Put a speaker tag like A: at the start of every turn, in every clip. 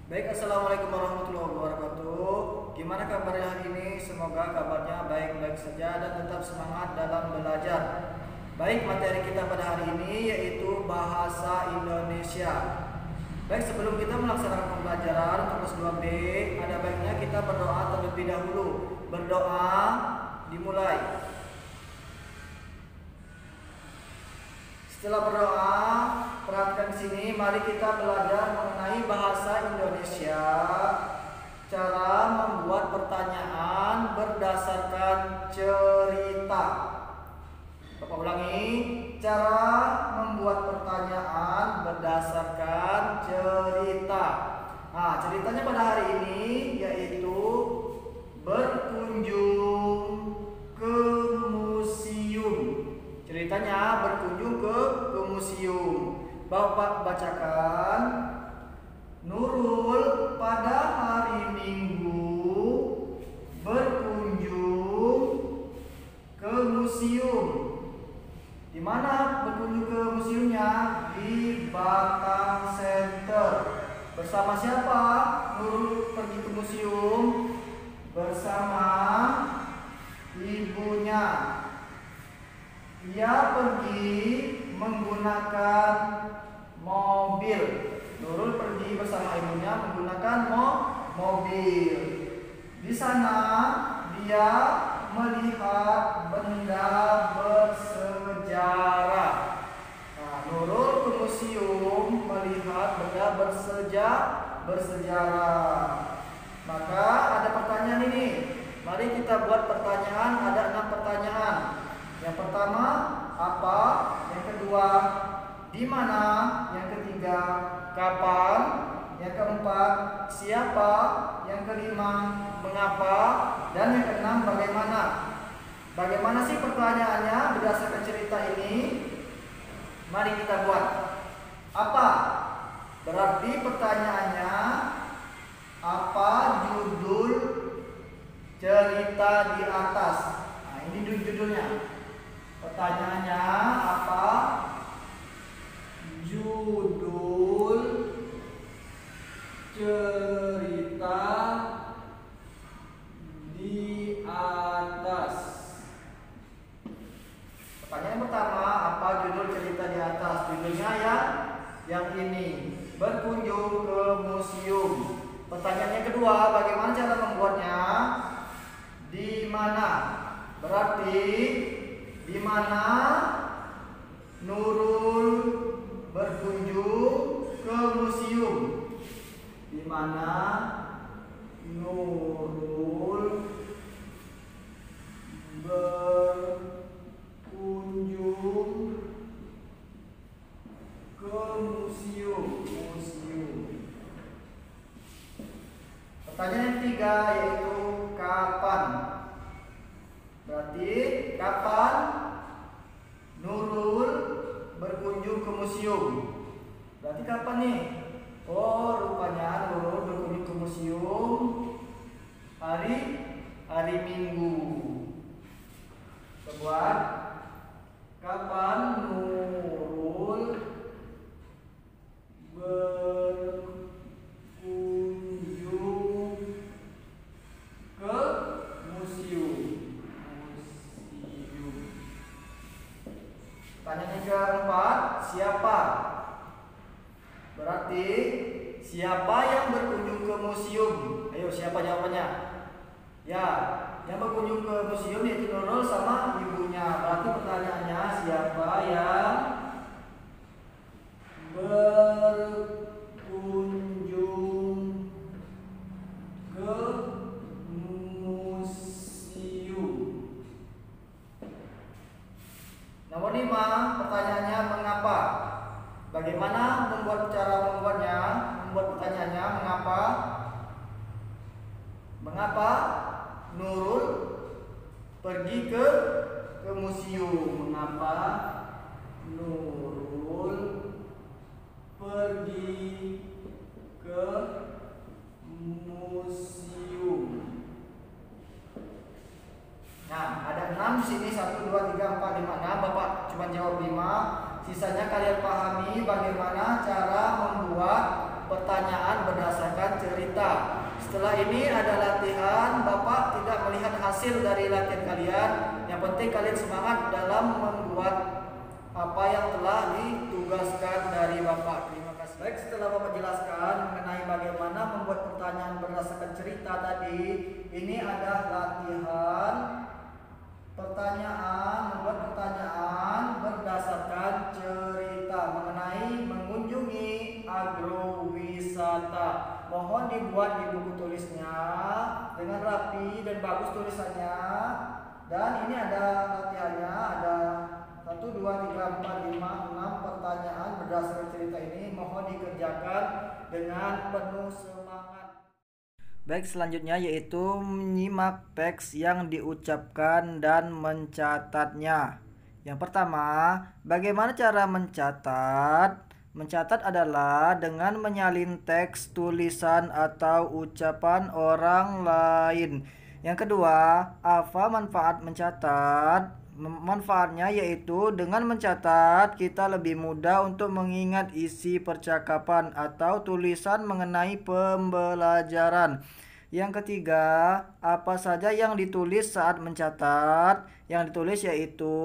A: Baik, assalamualaikum warahmatullahi wabarakatuh. Gimana kabarnya hari ini? Semoga kabarnya baik-baik saja dan tetap semangat dalam belajar. Baik, materi kita pada hari ini yaitu bahasa Indonesia. Baik, sebelum kita melaksanakan pembelajaran untuk kelas 2B, ada baiknya kita berdoa terlebih dahulu. Berdoa dimulai. Setelah berdoa, perhatikan di sini. Mari kita belajar mengenai bahasa Indonesia. Cara membuat pertanyaan berdasarkan cerita. Bapak ulangi. Cara membuat pertanyaan berdasarkan cerita. Nah, ceritanya pada hari ini yaitu berkunjung ke museum. Ceritanya berkunjung ke museum. Bapak bacakan. Nurul pada hari Minggu berkunjung ke museum. Di mana berkunjung ke museumnya? Di Batang Center. Bersama siapa Nurul pergi ke museum? Bersama ibunya. Ia pergi menggunakan mobil. Nurul pergi bersama ibunya menggunakan mobil. Di sana dia melihat benda bersejarah. Nah, Nurul ke museum melihat benda bersejarah. Maka ada pertanyaan ini. Mari kita buat pertanyaan. Ada 6 pertanyaan. Yang pertama, apa? Yang kedua, di mana? Yang ketiga, kapan? Yang keempat, siapa? Yang kelima, mengapa? Dan yang keenam, bagaimana? Bagaimana sih pertanyaannya berdasarkan cerita ini? Mari kita buat. Apa? Berarti pertanyaannya, apa judul cerita di atas? Nah, ini judulnya. Pertanyaannya apa? Judul cerita di atas. Pertanyaan pertama, apa judul cerita di atas? Judulnya ya yang ini, berkunjung ke museum. Pertanyaan yang kedua, bagaimana cara membuatnya? Di mana? Berarti di mana Nurul berkunjung ke museum? Di mana Nurul berkunjung ke museum. Pertanyaan yang ketiga yaitu kapan? Berarti kapan Nurul berkunjung ke museum? Berarti kapan nih? Oh, rupanya Nurul berkunjung ke museum hari Minggu. Kita buat. Kapan Nurul berkunjung ke museum? Pertanyaan yang keempat, siapa? Berarti siapa yang berkunjung ke museum? Ayo, siapa jawabannya? Ya, yang berkunjung ke museum yaitu Nurul sama ibunya. Berarti pertanyaannya, siapa yang berkunjung ke museum? Nomor 5, pertanyaannya mengapa? Bagaimana cara membuatnya? Membuat pertanyaannya mengapa? Mengapa Nurul pergi ke museum? Mengapa Nurul pergi ke museum? Nah, ada 6 di sini, 1, 2, 3, 4, 5, 6. Bapak cuma jawab 5. Sisanya kalian pahami bagaimana cara membuat pertanyaan pertanyaan berdasarkan cerita. Setelah ini ada latihan. Bapak tidak melihat hasil dari latihan kalian. Yang penting kalian semangat dalam membuat apa yang telah ditugaskan dari Bapak. Terima kasih. Baik, setelah Bapak jelaskan mengenai bagaimana membuat pertanyaan berdasarkan cerita tadi, ini ada latihan membuat pertanyaan berdasarkan cerita mengenai mengunjungi agrowisata. Mohon dibuat di buku tulisnya dengan rapi dan bagus tulisannya. Dan ini ada latihannya, ada 1, 2, 3, 4, 5, 6 pertanyaan berdasarkan cerita ini. Mohon dikerjakan dengan penuh semangat. Baik, selanjutnya yaitu menyimak teks yang diucapkan dan mencatatnya. Yang pertama, bagaimana cara mencatat? Mencatat adalah dengan menyalin teks, tulisan, atau ucapan orang lain. Yang kedua, apa manfaat mencatat? Manfaatnya yaitu dengan mencatat kita lebih mudah untuk mengingat isi percakapan atau tulisan mengenai pembelajaran. Yang ketiga, apa saja yang ditulis saat mencatat? Yang ditulis yaitu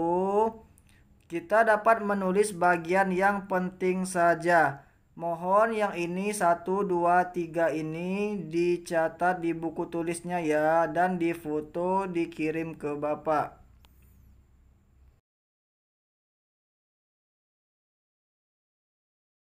A: kita dapat menulis bagian yang penting saja. Mohon yang ini 1, 2, 3 ini dicatat di buku tulisnya ya, dan difoto dikirim ke Bapak.